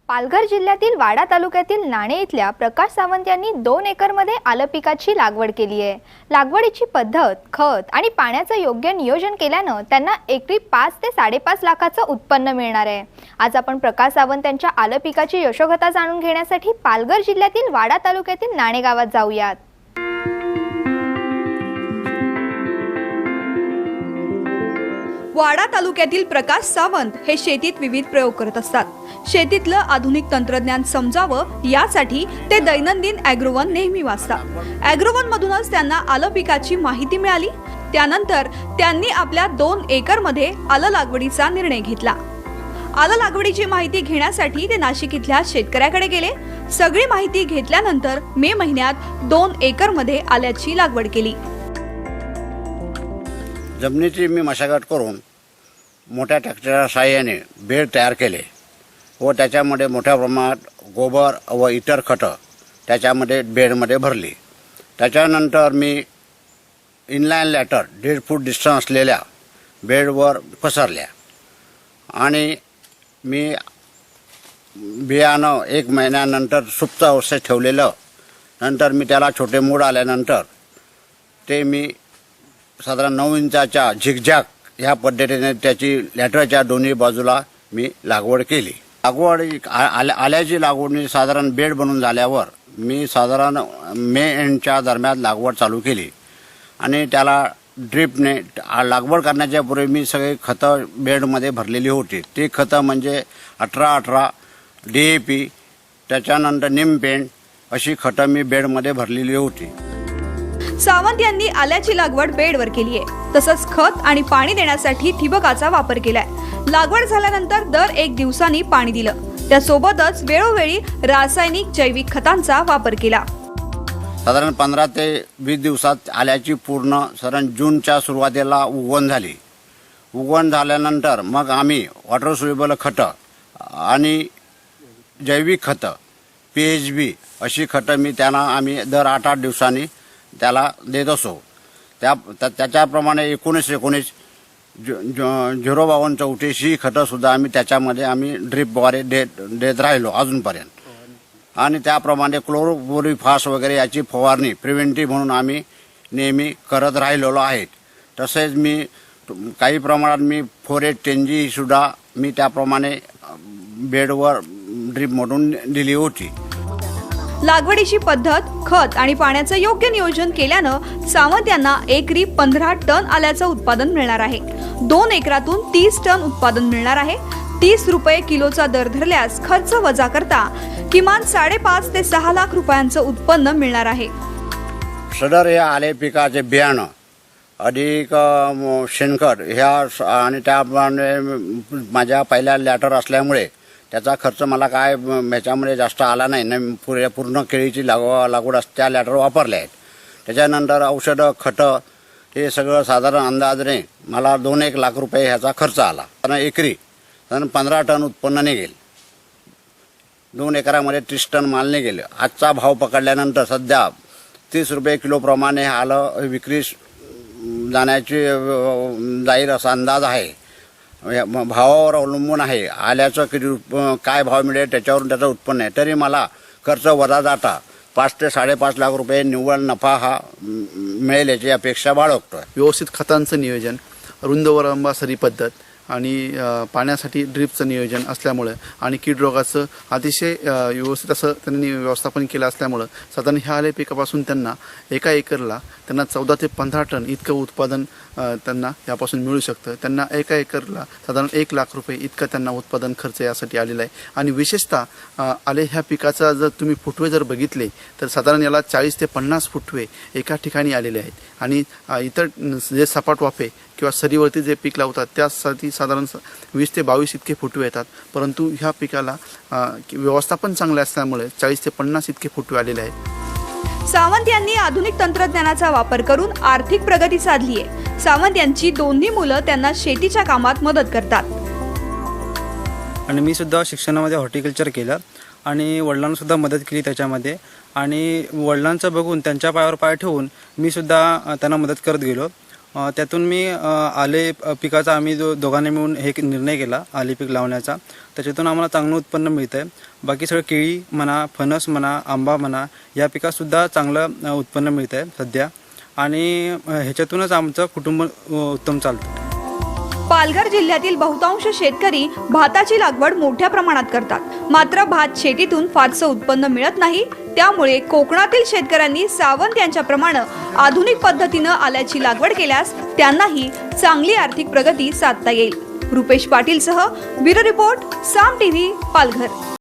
पालघर जिल्ह्यातील वाडा तालुक्यातील नाणे इथल्या प्रकाश सावंत यांनी 2 एकरमध्ये आलं पिकाची लागवड केली आहे। लागवडीची पद्धत, खत आणि पाण्याचं योग्य नियोजन केल्यानं त्यांना एकरी 5 ते 5.5 लाखाचं उत्पन्न मिळणार आहे। आज आपण प्रकाश सावंत यांच्या आलं पिकाची यशोगाथा जाणून घेण्यासाठी पालघर जिल्ह्यातील वाडा तालुक्यातील नाणे गावात जाऊयात। वाडा तालुक्यातील प्रकाश सावंत हे शेतीत विविध प्रयोग करत असतात। शेतीतलं आधुनिक तंत्रज्ञान समजावं यासाठी ते दैनंदिन ॲग्रोवन नेहमी वाचतात। ॲग्रोवन मधूनच त्यांना आलं पिकाची माहिती मिळाली। त्यानंतर त्यांनी आपल्या 2 एकरमध्ये आलं लागवडीचा निर्णय घेतला। आलं लागवडीची माहिती घेण्यासाठी ते नाशिक इथल्या शेतकऱ्याकडे गेले। सगळी माहिती घेतल्यानंतर मे महिन्यात 2 एकरमध्ये आल्याची लागवड केली। जमिनीची मी मशागत करून मोठ्या ट्रॅक्टरच्या साहाय्याने बेड तयार केले व त्याच्यामध्ये मोठ्या प्रमाणात गोबर व इतर खतं त्याच्यामध्ये बेडमध्ये भरली। त्याच्यानंतर मी इनलाईन लॅटर 1.5 फूट डिस्टन्स असलेल्या बेडवर पसरल्या आणि मी बियाणं 1 महिन्यानंतर सुप्त अवस्थेत ठेवलेलं। नंतर मी त्याला छोटे मूळ आल्यानंतर ते मी साधारण 9 इंचाच्या झिगझॅग ह्या पद्धतीने त्याची लॅटरच्या दोन्ही बाजूला मी लागवड केली। आल्याची लागवड साधारण बेड बनून झाल्यावर मी साधारण मे एंडच्या दरम्यान लागवड चालू केली आणि त्याला ड्रिपने लागवड करण्याच्या पूर्वी मी सगळे खतं बेडमध्ये भरलेली होती। ती खतं म्हणजे 18-18 DAP, त्याच्यानंतर निमपेंट अशी खतं मी बेडमध्ये भरलेली होती। सावंत यांनी आल्याची लागवड बेडवर केली आहे। तसंच खत आणि पाणी देण्यासाठी ठिबकाचा वापर केलाय। लागवड झाल्यानंतर दर 1 दिवसांनी पाणी दिलं। त्यासोबतच वेळोवेळी रासायनिक जैविक खतांचा वापर केला। साधारण 15 ते 20 दिवसात आल्याची पूर्ण साधारण जूनच्या सुरुवातीला उगवण झाली। उगवण झाल्यानंतर मग आम्ही वॉटर सोल्युबल खतं आणि जैविक खतं PHB अशी खतं मी त्यांना आम्ही दर 8-8 दिवसांनी त्याला देत असो। त्याच्याप्रमाणे 19-19 052-34 ही खतंसुद्धा आम्ही त्याच्यामध्ये आम्ही ड्रिपद्वारे देत राहिलो अजूनपर्यंत। आणि त्याप्रमाणे क्लोरोफोरिफास वगैरे याची फवारणी प्रिव्हेंटिव्ह म्हणून आम्ही नेहमी करत राहिलेलो आहे। तसेच मी काही प्रमाणात मी 4-8-10G सुद्धा मी त्याप्रमाणे बेडवर ड्रिपमधून दिली होती। लागवडीची पद्धत, खत आणि पाण्याचं योग्य नियोजन केल्यानं सावंत यांना एकरी 15 टन आल्याचं उत्पादन मिळणार आहे। 2 एकरातून 30 टन उत्पादन मिळणार आहे। 30 रुपये किलोचा दर धरल्यास खर्च वजा करता किमान 5.5 ते 6 लाख रुपयांचं उत्पन्न मिळणार आहे। सदर या आले पिकाचे बियाणं अधिक शेणखत ह्या आणि त्याप्रमाणे माझ्या पहिल्या लॅटर असल्यामुळे त्याचा खर्च मला काय ह्याच्यामध्ये जास्त आला नाही। पूर्ण केळीची लागवड त्या लॅटर वापरल्या आहेत। त्याच्यानंतर औषधं, खतं हे सगळं साधारण अंदाजाने मला 2-1 लाख रुपये ह्याचा खर्च आला। कारण एकरी साधारण 15 टन उत्पन्न निघेल। 2 एकरामध्ये 30 टन माल निघेल। आजचा भाव पकडल्यानंतर सध्या 30 रुपये किलोप्रमाणे आलं विक्री जाईल असा अंदाज आहे। भावावर अवलंबून आहे। आल्याचं किती काय भाव मिळेल त्याच्यावरून त्याचं उत्पन्न आहे। तरी मला खर्च वजा जाता 5 ते 5.5 लाख रुपये निव्वळ नफा हा मिळेल याची अपेक्षा बाळगतोय। व्यवस्थित खतांचं नियोजन, रुंदवरंबासरी पद्धत आणि पाण्यासाठी ड्रिपचं नियोजन असल्यामुळे आणि कीड रोगाचं अतिशय व्यवस्थित असं त्यांनी व्यवस्थापन केलं असल्यामुळं साधारण ह्या आले पिकापासून त्यांना एका एकरला त्यांना 14 ते 15 टन इतकं उत्पादन त्यांना यापासून मिळू शकतं। त्यांना एका एकरला साधारण 1 लाख रुपये इतकं त्यांना उत्पादन खर्च यासाठी आलेला आहे। आणि विशेषतः आले ह्या पिकाचा जर तुम्ही फुटवे जर बघितले तर साधारण याला 40 ते 50 फुटवे एका ठिकाणी आलेले आहेत। आणि इतर जे सपाट वाफे किंवा सरीवरती जे पीक लावतात त्यासाठी साधारण 20 ते 22 इतके फुटवे येतात। परंतु ह्या पिकाला व्यवस्थापन चांगले असल्यामुळे 40 ते 50 इतके फुटवे आलेले आहेत। सावंत यांनी आधुनिक तंत्रज्ञानाचा वापर करून आर्थिक प्रगती साधली आहे। सावंत यांची दोन्ही मुलं त्यांना शेतीच्या कामात मदत करतात। आणि मी सुद्धा शिक्षणामध्ये हॉर्टिकल्चर केलं आणि वडिलांना सुद्धा मदत केली त्याच्यामध्ये। आणि वडिलांचं बघून त्यांच्या पायावर पाय ठेवून मी सुद्धा त्यांना मदत करत गेलो। त्यातून मी आले पिकाचा आम्ही दोघांनी मिळून हे निर्णय केला आले पीक लावण्याचा. त्याच्यातून आम्हाला चांगलं उत्पन्न मिळतं आहे. बाकी सगळं केळी म्हणा, फणस म्हणा, आंबा म्हणा या पिकातसुद्धा चांगलं उत्पन्न मिळतं आहे सध्या. आणि ह्याच्यातूनच आमचं कुटुंब उत्तम चालतं. पालघर जिल्ह्यातील बहुतांश शेतकरी भाताची लागवड मोठ्या प्रमाणात करतात. मात्र भात शेतीतून फारसं उत्पन्न मिळत नाही. त्यामुळे कोकणातील शेतकऱ्यांनी सावंत यांच्याप्रमाणे आधुनिक पद्धतीनं आल्याची लागवड केल्यास त्यांनाही चांगली आर्थिक प्रगती साधता येईल. रुपेश पाटीलसह ब्युरो रिपोर्ट, साम टीव्ही, पालघर.